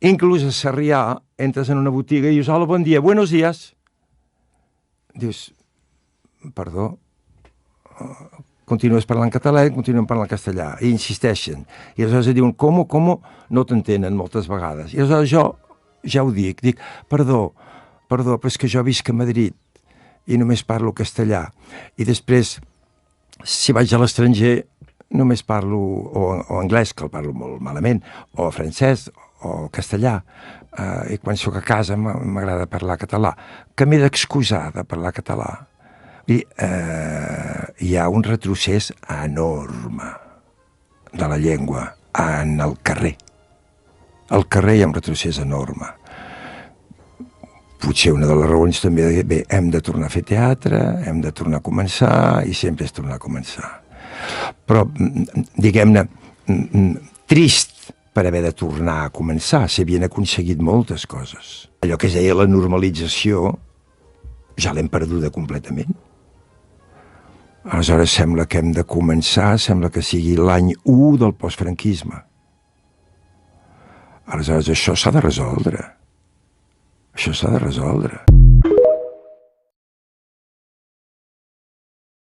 Inclús a Sarrià, entres en una botiga i dius, hola, bon dia, buenos días. Dius, perdó, continues parlant català i continuen parlant castellà, i insisteixen. I aleshores diuen, com, no t'entenen moltes vegades. I aleshores jo ja ho dic, perdó, però és que jo visc a Madrid i només parlo castellà. I després, si vaig a l'estranger, només parlo o anglès, que el parlo molt malament, o francès, o castellà, i quan soc a casa m'agrada parlar català, que m'he d'excusar de parlar català. I hi ha un retrocés enorme de la llengua en el carrer. Al carrer hi ha un retrocés enorme. Potser una de les raons també, bé, hem de tornar a fer teatre, hem de tornar a començar, i sempre és tornar a començar. Però, diguem-ne, trist per haver de tornar a començar, s'havien aconseguit moltes coses. Allò que es deia la normalització ja l'hem perduda completament. Aleshores sembla que hem de començar, sembla que sigui l'any 1 del postfranquisme. Aleshores això s'ha de resoldre. Això s'ha de resoldre.